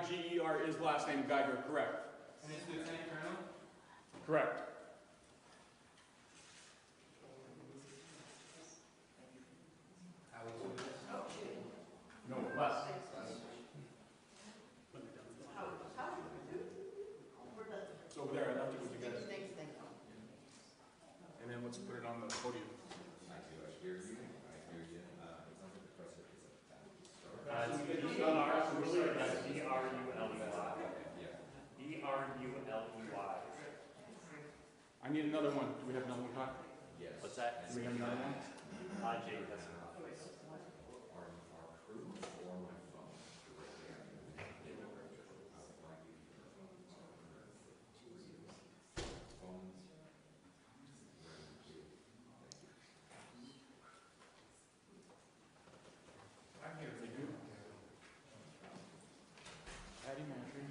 G-E-R is last name Geiger, correct. And it's Lieutenant Colonel? Correct. No, less. It's over there. I left it with you guys. And then let's put it on the podium. I hear you. B-R-U-L-E-Y. I need another one. Do we have another one, Todd? Yes. What's that? Do we have another one? Jake has some. Our crew or my phone directly I'm here. They do. Patty Mantry.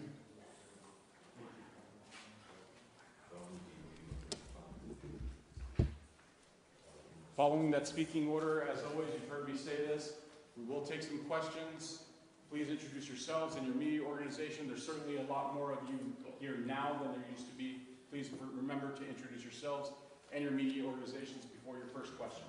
Following that speaking order, as always, you've heard me say this, we will take some questions. Please introduce yourselves and your media organization. There's certainly a lot more of you here now than there used to be. Please remember to introduce yourselves and your media organizations before your first question.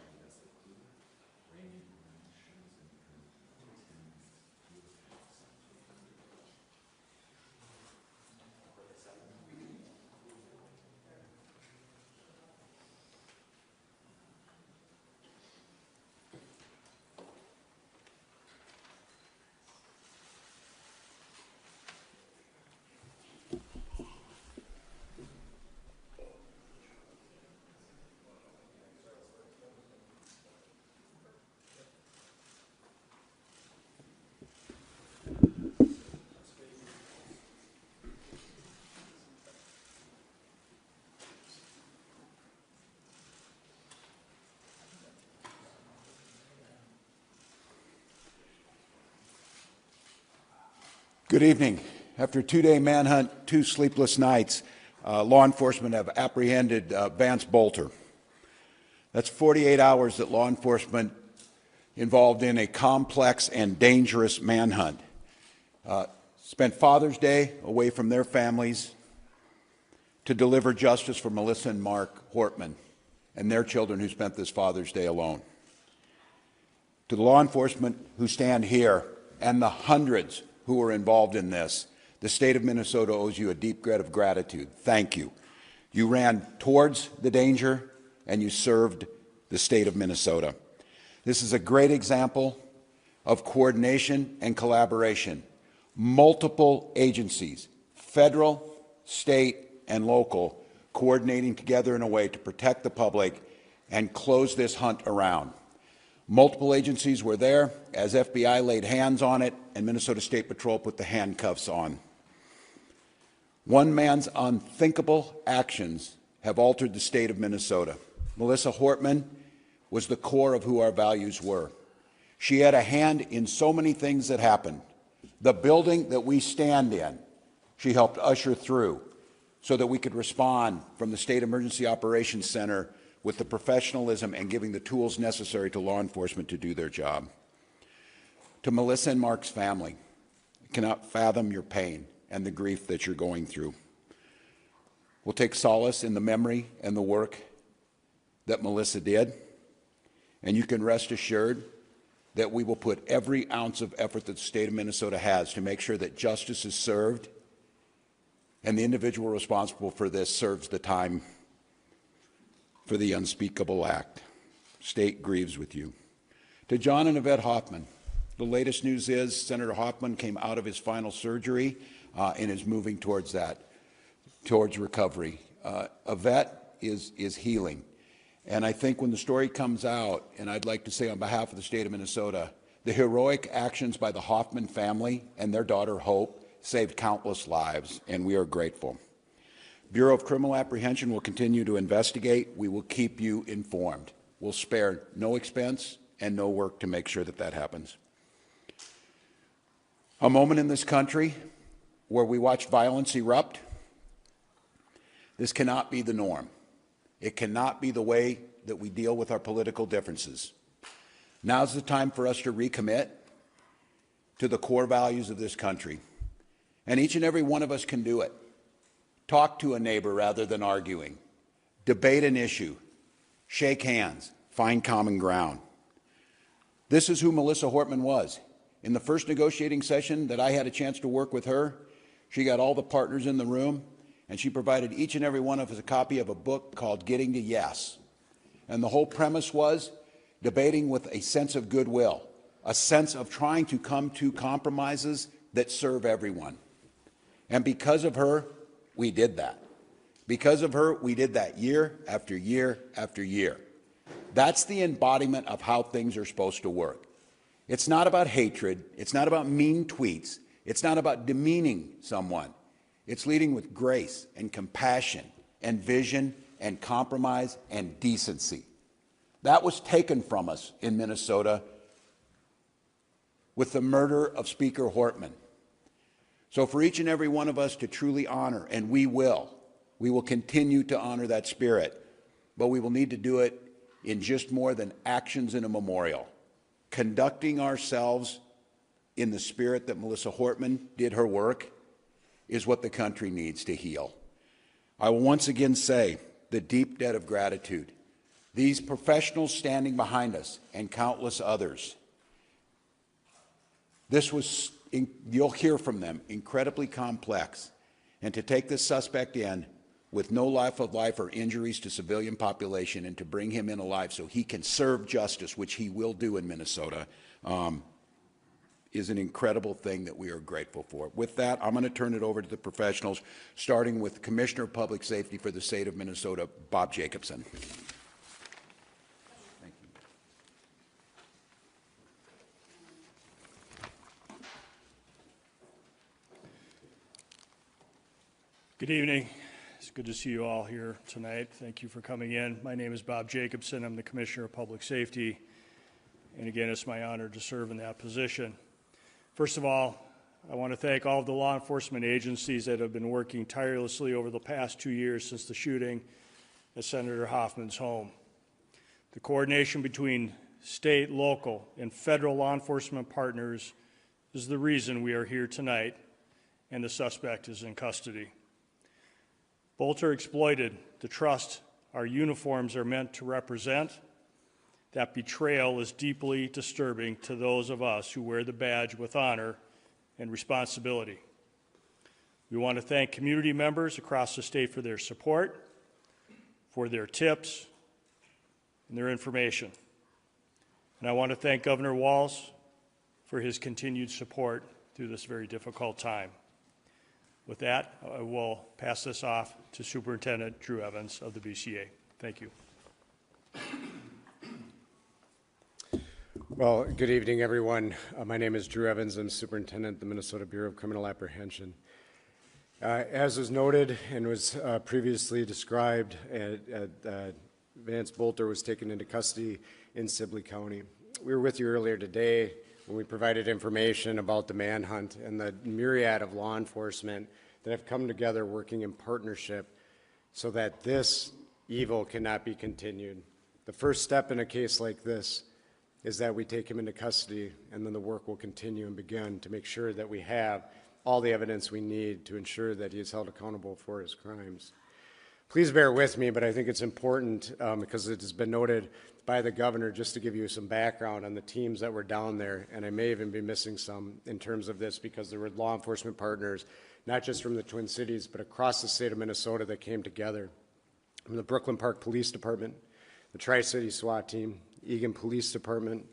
Good evening. After a two-day manhunt, 2 sleepless nights, law enforcement have apprehended Vance Boelter. That's 48 hours that law enforcement involved in a complex and dangerous manhunt. Spent Father's Day away from their families to deliver justice for Melissa and Mark Hortman and their children who spent this Father's Day alone. To the law enforcement who stand here and the hundreds who are involved in this, the state of Minnesota owes you a deep debt of gratitude. Thank you. You ran towards the danger and you served the state of Minnesota. This is a great example of coordination and collaboration. Multiple agencies, federal, state, and local, coordinating together in a way to protect the public and close this hunt around. Multiple agencies were there as FBI laid hands on it and Minnesota State Patrol put the handcuffs on. One man's unthinkable actions have altered the state of Minnesota. Melissa Hortman was the core of who our values were. She had a hand in so many things that happened. The building that we stand in, she helped usher through so that we could respond from the State Emergency Operations Center with the professionalism and giving the tools necessary to law enforcement to do their job. To Melissa and Mark's family, I cannot fathom your pain and the grief that you're going through. We'll take solace in the memory and the work that Melissa did, and you can rest assured that we will put every ounce of effort that the state of Minnesota has to make sure that justice is served and the individual responsible for this serves the time for the unspeakable act. State grieves with you. To John and Yvette Hoffman, the latest news is Senator Hoffman came out of his final surgery and is moving towards that, towards recovery. Yvette is healing. And I think when the story comes out, and I'd like to say on behalf of the state of Minnesota, the heroic actions by the Hoffman family and their daughter Hope saved countless lives, and we are grateful. Bureau of Criminal Apprehension will continue to investigate. We will keep you informed. We'll spare no expense and no work to make sure that that happens. A moment in this country where we watch violence erupt. This cannot be the norm. It cannot be the way that we deal with our political differences. Now's the time for us to recommit to the core values of this country. And each and every one of us can do it. Talk to a neighbor rather than arguing. Debate an issue. Shake hands. Find common ground. This is who Melissa Hortman was. In the first negotiating session that I had a chance to work with her, she got all the partners in the room, and she provided each and every one of us a copy of a book called Getting to Yes. And the whole premise was debating with a sense of goodwill, a sense of trying to come to compromises that serve everyone. And because of her, we did that. Because of her, we did that year after year after year. That's the embodiment of how things are supposed to work. It's not about hatred. It's not about mean tweets. It's not about demeaning someone. It's leading with grace and compassion and vision and compromise and decency. That was taken from us in Minnesota with the murder of Speaker Hortman. So for each and every one of us to truly honor, and we will continue to honor that spirit, but we will need to do it in just more than actions in a memorial. Conducting ourselves in the spirit that Melissa Hortman did her work is what the country needs to heal. I will once again say the deep debt of gratitude. These professionals standing behind us and countless others. This was, you'll hear from them, incredibly complex. And to take this suspect in with no life of life or injuries to civilian population and to bring him in alive so he can serve justice, which he will do in Minnesota, is an incredible thing that we are grateful for. With that, I'm going to turn it over to the professionals, starting with Commissioner of Public Safety for the state of Minnesota, Bob Jacobson. Thank you. Good evening. It's good to see you all here tonight. Thank you for coming in. My name is Bob Jacobson. I'm the Commissioner of Public Safety. And again, it's my honor to serve in that position. First of all, I want to thank all of the law enforcement agencies that have been working tirelessly over the past 2 years since the shooting at Senator Hoffman's home. The coordination between state, local, and federal law enforcement partners is the reason we are here tonight, and the suspect is in custody. Boelter exploited the trust our uniforms are meant to represent. That betrayal is deeply disturbing to those of us who wear the badge with honor and responsibility. We want to thank community members across the state for their support, for their tips, and their information. And I want to thank Governor Walz for his continued support through this very difficult time. With that, I will pass this off to Superintendent Drew Evans of the BCA. Thank you. Well, good evening, everyone. My name is Drew Evans. I'm Superintendent of the Minnesota Bureau of Criminal Apprehension. As was noted and was previously described, Vance Boelter was taken into custody in Sibley County. We were with you earlier today when we provided information about the manhunt and the myriad of law enforcement that have come together working in partnership so that this evil cannot be continued. The first step in a case like this is that we take him into custody, and then the work will continue and begin to make sure that we have all the evidence we need to ensure that he is held accountable for his crimes. Please bear with me, but I think it's important because it has been noted by the governor, just to give you some background on the teams that were down there, and I may even be missing some in terms of this because there were law enforcement partners, not just from the Twin Cities, but across the state of Minnesota that came together. From the Brooklyn Park Police Department, the Tri-City SWAT Team, Eagan Police Department,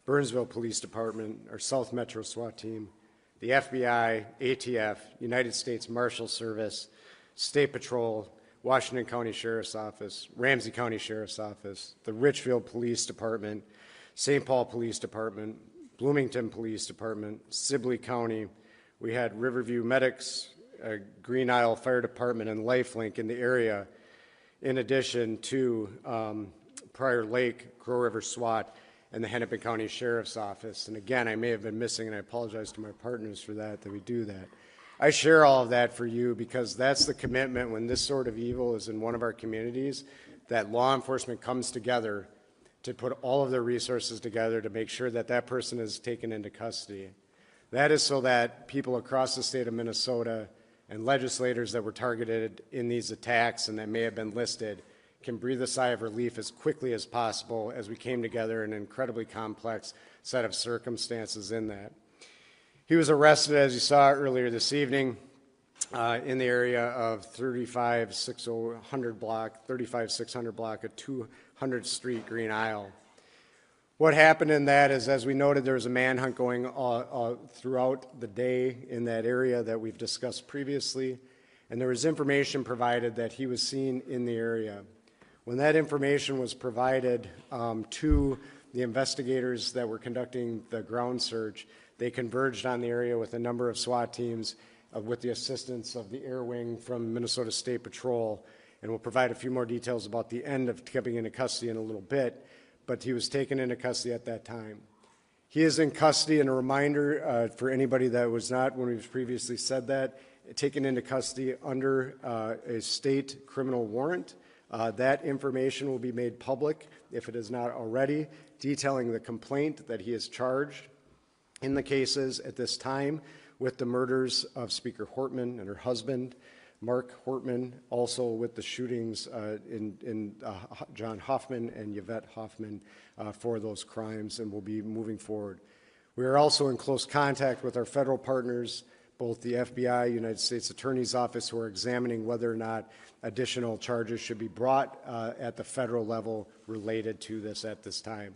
Burnsville Police Department, our South Metro SWAT Team, the FBI, ATF, United States Marshal Service, State Patrol, Washington County Sheriff's Office, Ramsey County Sheriff's Office, the Richfield Police Department, St. Paul Police Department, Bloomington Police Department, Sibley County. We had Riverview Medics, Green Isle Fire Department, and LifeLink in the area, in addition to Prior Lake, Crow River SWAT, and the Hennepin County Sheriff's Office. And again, I may have been missing, and I apologize to my partners for that we do that. I share all of that for you because that's the commitment when this sort of evil is in one of our communities, that law enforcement comes together to put all of their resources together to make sure that that person is taken into custody. That is so that people across the state of Minnesota and legislators that were targeted in these attacks and that may have been listed can breathe a sigh of relief as quickly as possible as we came together in an incredibly complex set of circumstances in that. He was arrested, as you saw earlier this evening, in the area of 35600 block at 200th Street, Green Isle. What happened in that is, as we noted, there was a manhunt going throughout the day in that area that we've discussed previously, and there was information provided that he was seen in the area. When that information was provided to the investigators that were conducting the ground search, they converged on the area with a number of SWAT teams with the assistance of the Air Wing from Minnesota State Patrol, and we'll provide a few more details about the end of coming into custody in a little bit, but he was taken into custody at that time. He is in custody, and a reminder for anybody that was not, when we've previously said that, taken into custody under a state criminal warrant. That information will be made public, if it is not already, detailing the complaint that he is charged in the cases at this time with the murders of Speaker Hortman and her husband, Mark Hortman, also with the shootings in John Hoffman and Yvette Hoffman for those crimes, and will be moving forward. We are also in close contact with our federal partners, both the FBI, United States Attorney's Office, who are examining whether or not additional charges should be brought at the federal level related to this at this time.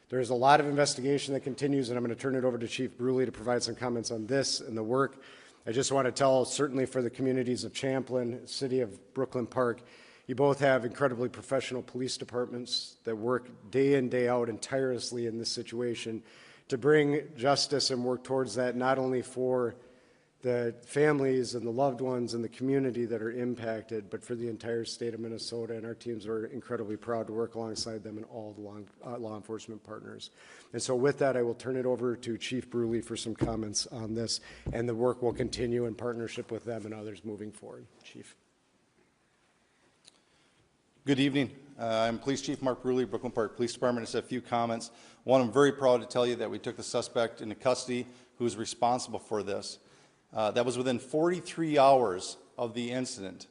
There is a lot of investigation that continues, and I'm going to turn it over to Chief Bruley to provide some comments on this and the work. I just want to tell, certainly for the communities of Champlin, City of Brooklyn Park, you both have incredibly professional police departments that work day in, day out and tirelessly in this situation to bring justice and work towards that, not only for the families and the loved ones and the community that are impacted, but for the entire state of Minnesota, and our teams are incredibly proud to work alongside them and all the law enforcement partners. And so with that, I will turn it over to Chief Bruley for some comments on this, and the work will continue in partnership with them and others moving forward. Chief. Good evening. I'm Police Chief Mark Bruley, Brooklyn Park Police Department. Just a few comments. One, I'm very proud to tell you that we took the suspect into custody who is responsible for this. That was within 43 hours of the incident.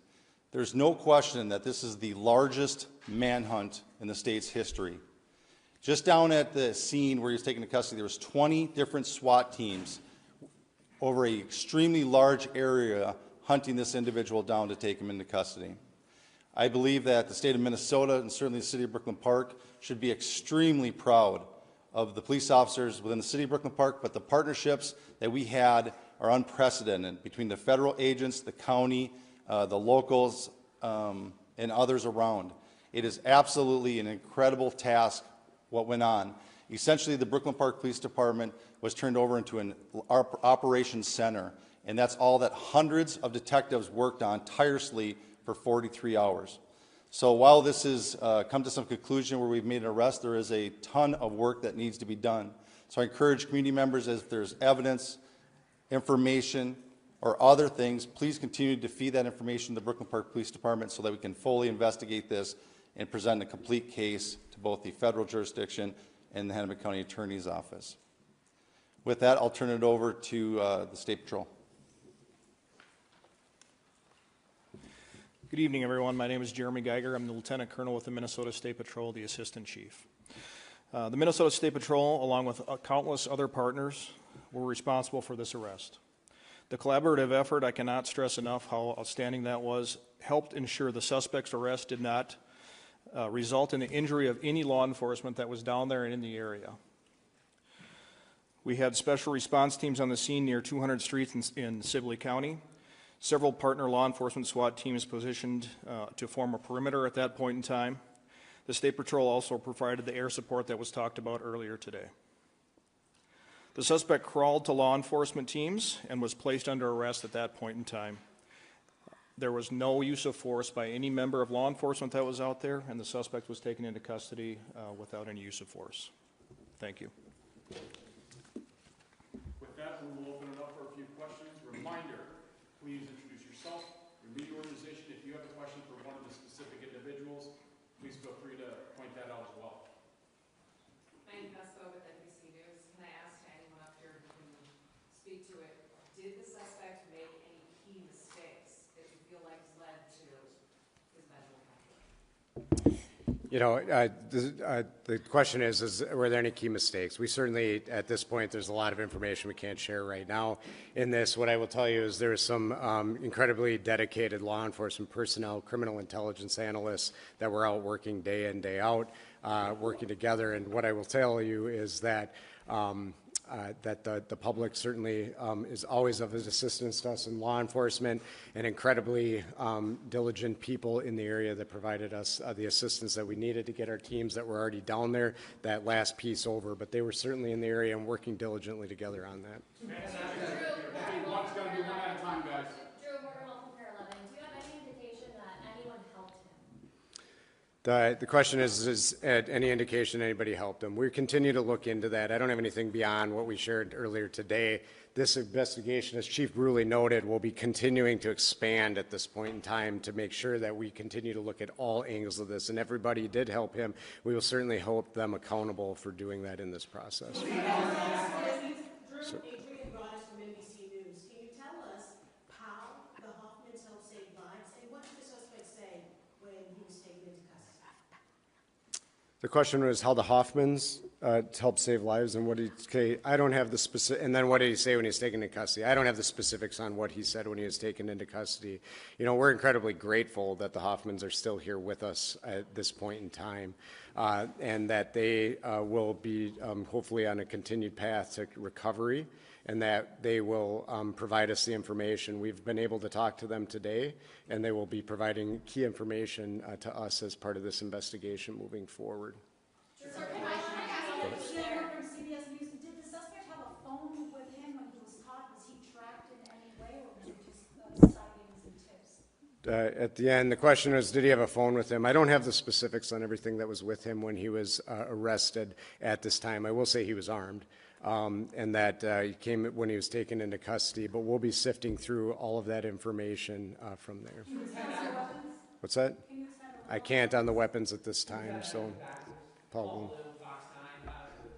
There's no question that this is the largest manhunt in the state's history. Just down at the scene where he was taken into custody, there was 20 different SWAT teams over an extremely large area hunting this individual down to take him into custody. I believe that the state of Minnesota and certainly the city of Brooklyn Park should be extremely proud of the police officers within the city of Brooklyn Park, but the partnerships that we had are unprecedented between the federal agents, the county, the locals, and others around. It is absolutely an incredible task what went on. Essentially, the Brooklyn Park Police Department was turned over into an operations center, and that's all that hundreds of detectives worked on tirelessly for 43 hours. So while this has come to some conclusion where we've made an arrest, there is a ton of work that needs to be done. So I encourage community members, if there's evidence, information, or other things, please continue to feed that information to the Brooklyn Park Police Department so that we can fully investigate this and present a complete case to both the federal jurisdiction and the Hennepin County Attorney's Office. With that, I'll turn it over to the State Patrol. Good evening, everyone. My name is Jeremy Geiger. I'm the Lieutenant Colonel with the Minnesota State Patrol, the Assistant Chief. The Minnesota State Patrol, along with countless other partners, were responsible for this arrest. The collaborative effort, I cannot stress enough how outstanding that was, helped ensure the suspect's arrest did not result in the injury of any law enforcement that was down there and in the area. We had special response teams on the scene near 200th Street in Sibley County. Several partner law enforcement SWAT teams positioned to form a perimeter at that point in time. The State Patrol also provided the air support that was talked about earlier today. The suspect crawled to law enforcement teams and was placed under arrest at that point in time. There was no use of force by any member of law enforcement that was out there, and the suspect was taken into custody without any use of force. Thank you. With that, we will open it up for a few questions. Reminder, please introduce yourself, your media organization. If you have a question for one of the specific individuals, please feel free to point that out as well. I'm Pesco with NBC News. Can I ask anyone up here who can The question is were there any key mistakes? We certainly, at this point, there's a lot of information we can't share right now in this. What I will tell you is there are some incredibly dedicated law enforcement personnel, criminal intelligence analysts that were out working day in, day out, working together. And what I will tell you is that the public certainly is always of his assistance to us in law enforcement, and incredibly diligent people in the area that provided us the assistance that we needed to get our teams that were already down there that last piece over. But they were certainly in the area and working diligently together on that. One's going to be one at a time, guys. Drew, Border Health Repair 11, do you have any indication that anyone helped him? The question is any indication anybody helped him? We continue to look into that. I don't have anything beyond what we shared earlier today. This investigation, as Chief Bruley noted, will be continuing to expand at this point in time to make sure that we continue to look at all angles of this. And everybody did help him. We will certainly hold them accountable for doing that in this process. Drew, Adrian Rogers from NBC News. Can you tell us how the Hoffmans helped save lives, and what did the suspect say when he was taken into custody? The question was how the Hoffmans helped save lives, and what did he say? I don't have the specific. And then what did he say when he was taken into custody? I don't have the specifics on what he said when he was taken into custody. We're incredibly grateful that the Hoffmans are still here with us at this point in time, and that they will be hopefully on a continued path to recovery, and that they will provide us the information. We've been able to talk to them today, and they will be providing key information to us as part of this investigation moving forward. Sir, can I ask you from CBS News, did the suspect have a phone with him when he was caught? Was he tracked in any way, or was it just sightings and tips? At the end, the question is, did he have a phone with him? I don't have the specifics on everything that was with him when he was arrested at this time. I will say he was armed. And that he came when he was taken into custody, but we'll be sifting through all of that information from there. What's that? I can't on the weapons at this time, so Paul.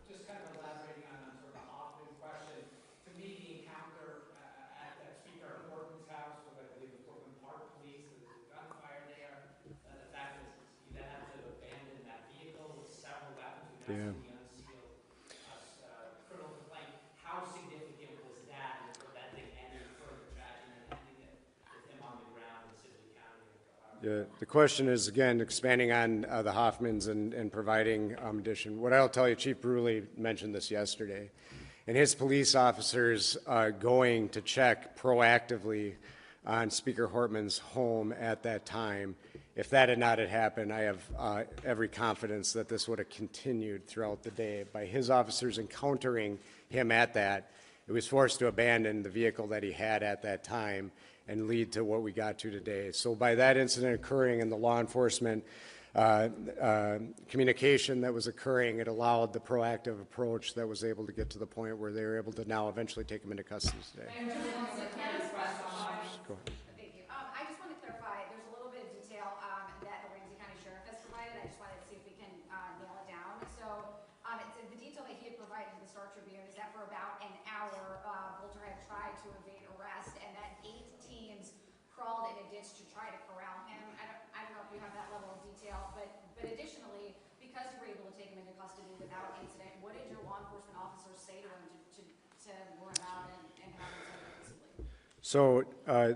Just kind of elaborating on sort of the Hoffman question. To me, the encounter at Speaker Horton's house with, I believe, the Brooklyn Park Police, there was a gunfire there. The fact is, you then have to abandon that vehicle with several weapons. Yeah. How significant was that in preventing any further tragedy and ending it with him on the ground in Sibley County? Yeah, the question is, again, expanding on the Hoffmans and providing addition. What I'll tell you, Chief Bruley mentioned this yesterday, and his police officers going to check proactively on Speaker Hortman's home at that time. If that had not happened, I have every confidence that this would have continued throughout the day. By his officers encountering him at that, it was forced to abandon the vehicle that he had at that time and lead to what we got to today. So by that incident occurring and the law enforcement communication that was occurring, it allowed the proactive approach that was able to get to the point where they were able to now eventually take him into custody today. Thank you. I just want to clarify, there's a little bit of detail that the Ramsey County Sheriff has provided. I just wanted to see if we can nail it down. So it's the detail that he had provided to the Star Tribune is that for about an hour, Boelter had tried to evade arrest, and that 8 teams crawled in a ditch to try to corral him. I don't know if you have that level of detail, but additionally, because you were able to take him into custody without incident, what did your law enforcement officers say to him to warn him out and have him taken peaceably? So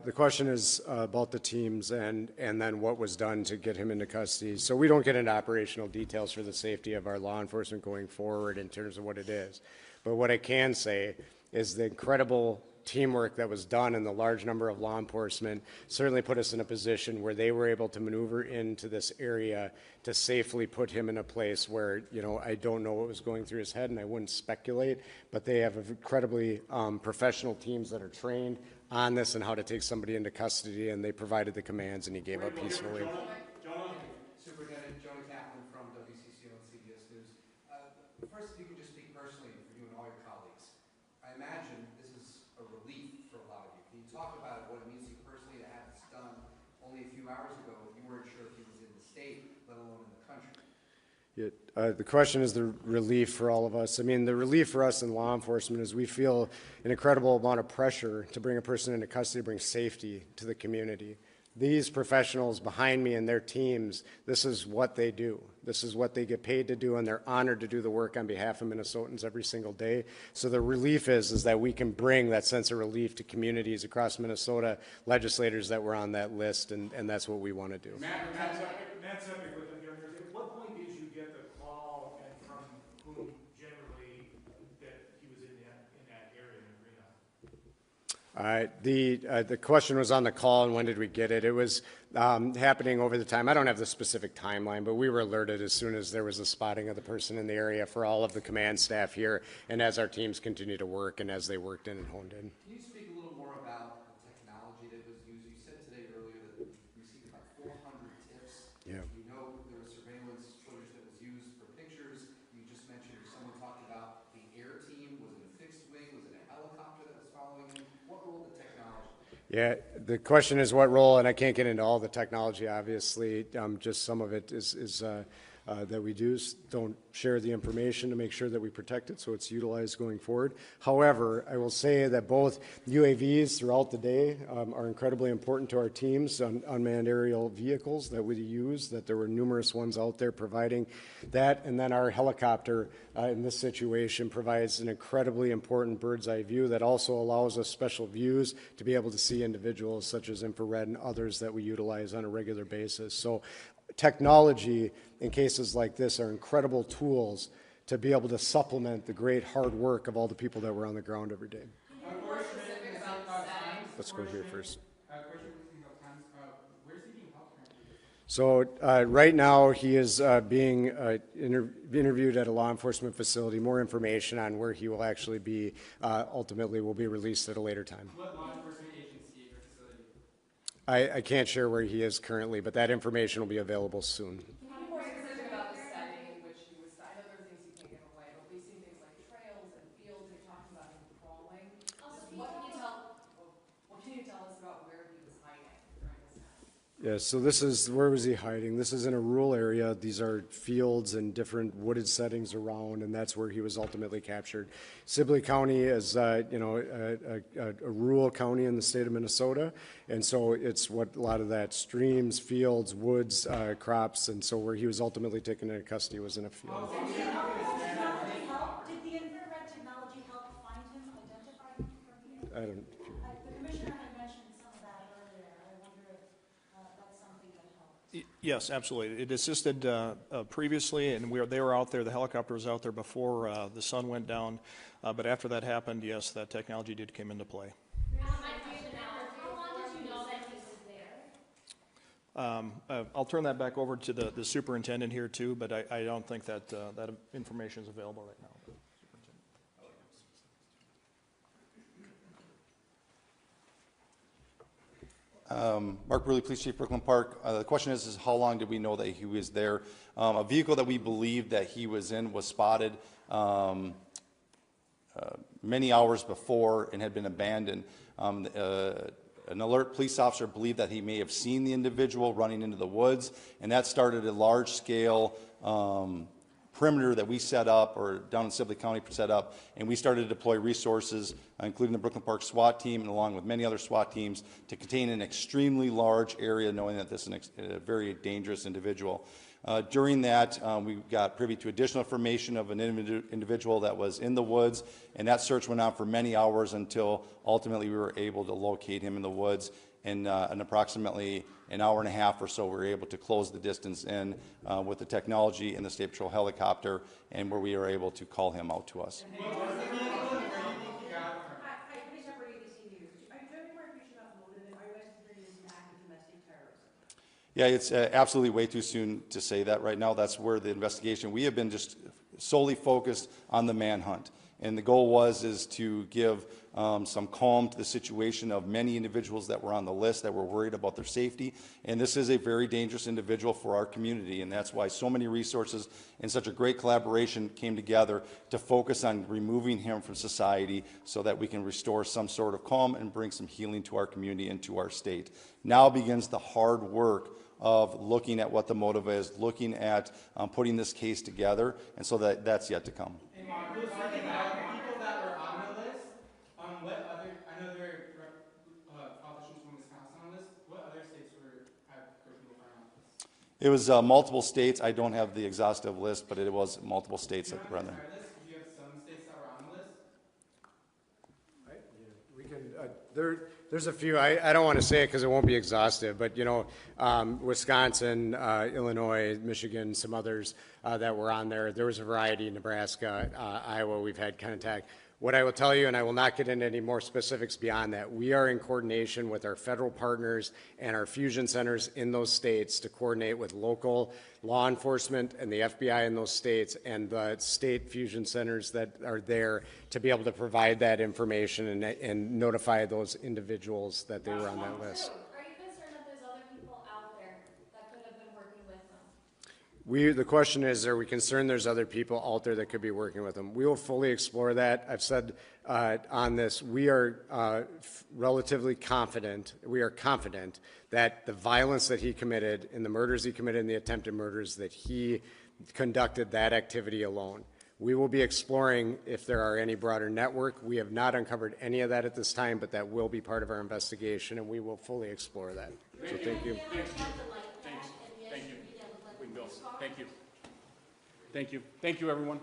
the question is about the teams and then what was done to get him into custody. So we don't get into operational details for the safety of our law enforcement going forward in terms of what it is. But what I can say is the incredible teamwork that was done and the large number of law enforcement certainly put us in a position where they were able to maneuver into this area to safely put him in a place where, I don't know what was going through his head and I wouldn't speculate, but they have incredibly professional teams that are trained on this and how to take somebody into custody, and they provided the commands and he gave up peacefully. Superintendent Jonah Kaplan from WCCO and CBS News. First, if you could just speak personally for you and all your colleagues. I imagine this is a relief for a lot of you. Can you talk about what it means to you personally to have this done? Only a few hours ago, you weren't sure if he was in the state, let alone in the country. The question is the relief for all of us. I mean, the relief for us in law enforcement is we feel an incredible amount of pressure to bring a person into custody, to bring safety to the community. These professionals behind me and their teams, this is what they do. This is what they get paid to do, and they're honored to do the work on behalf of Minnesotans every single day. So the relief is that we can bring that sense of relief to communities across Minnesota, legislators that were on that list, and that's what we want to do. Matt Sepik with the Governors. At what point did you get the call, and from whom generally, that he was in that area in the arena? The question was on the call, and when did we get it? It was happening over the time. I don't have the specific timeline, but we were alerted as soon as there was a spotting of the person in the area for all of the command staff here, and as our teams continue to work and as they worked in and honed in. Can you speak a little more about the technology that was used? You said today earlier that you received about 400 tips. Yeah. You know there was surveillance footage that was used for pictures. You just mentioned, or someone talked about the air team. Was it a fixed wing? Was it a helicopter that was following him? What role did technology? Yeah, the question is what role, and I can't get into all the technology, obviously. Just some of it is that we don't share the information to make sure that we protect it, so it's utilized going forward. However, I will say that both UAVs throughout the day are incredibly important to our teams on unmanned aerial vehicles that we use, that there were numerous ones out there providing that, and then our helicopter in this situation provides an incredibly important bird's eye view that also allows us special views to be able to see individuals such as infrared and others that we utilize on a regular basis. So technology in cases like this are incredible tools to be able to supplement the great hard work of all the people that were on the ground every day. Let's go here first. So right now he is being interviewed at a law enforcement facility. More information on where he will actually be ultimately will be released at a later time. What law enforcement agency or facility? I can't share where he is currently, but that information will be available soon. Can you be more specific about the setting in which he was? I know there are things you can't give away, but we've seen things like trails and fields. You're talking about him crawling. What can you tell us about where he was hiding during this time? Yeah, so this is, where was he hiding? This is in a rural area. These are fields and different wooded settings around, and that's where he was ultimately captured. Sibley County is, a rural county in the state of Minnesota, and so it's what a lot of that streams, fields, woods, crops, and so where he was ultimately taken into custody was in a field. Did the infrared technology help find him, identify him from here? I don't. The commissioner had mentioned some of that earlier. I wonder if that's something that helped. Yes, absolutely. It assisted previously, and they were out there. The helicopter was out there before the sun went down. But after that happened, yes, that technology did come into play. How long did you know that he was there? I'll turn that back over to the superintendent here too, but I don't think that that information is available right now. Mark Bruley, Police Chief, Brooklyn Park. The question is how long did we know that he was there? A vehicle that we believed that he was in was spotted many hours before and had been abandoned. An alert police officer believed that he may have seen the individual running into the woods, and that started a large-scale perimeter that we set up, or down in Sibley County set up, and we started to deploy resources, including the Brooklyn Park SWAT team, and along with many other SWAT teams, to contain an extremely large area, knowing that this is a very dangerous individual. During that, we got privy to additional information of an individual that was in the woods, and that search went on for many hours until ultimately we were able to locate him in the woods. In approximately an hour and a half or so, we were able to close the distance in with the technology and the State Patrol helicopter, and where we were able to call him out to us. Yeah, it's absolutely way too soon to say that right now. That's where the investigation, we have been just solely focused on the manhunt. And the goal is to give some calm to the situation of many individuals that were on the list that were worried about their safety. And this is a very dangerous individual for our community, and that's why so many resources and such a great collaboration came together to focus on removing him from society so that we can restore some sort of calm and bring some healing to our community and to our state. Now begins the hard work of looking at what the motive is, looking at putting this case together, and so that's yet to come. And people that were on the list, what other, I know there are politicians from Wisconsin on the list, what other states were It was multiple states. I don't have the exhaustive list, but it was multiple states that were on there. Do you have some states that were on the list? We can, there's a few, I don't want to say it because it won't be exhaustive, but you know, Wisconsin, Illinois, Michigan, some others that were on there. There was a variety, Nebraska, Iowa, we've had contact. What I will tell you, and I will not get into any more specifics beyond that, we are in coordination with our federal partners and our fusion centers in those states to coordinate with local law enforcement and the FBI in those states and the state fusion centers that are there to be able to provide that information and notify those individuals that they were on that list. Are you concerned that there's other people out there that could have been working with them? The question is, are we concerned there's other people out there that could be working with them? We will fully explore that. I've said on this, we are relatively confident, we are confident that the violence that he committed and the murders he committed and the attempted murders, that he conducted that activity alone. We will be exploring if there are any broader network. We have not uncovered any of that at this time, but that will be part of our investigation, and we will fully explore that. So thank you. Thanks. Thank you. We can go. Thank you. Thank you. Thank you, everyone.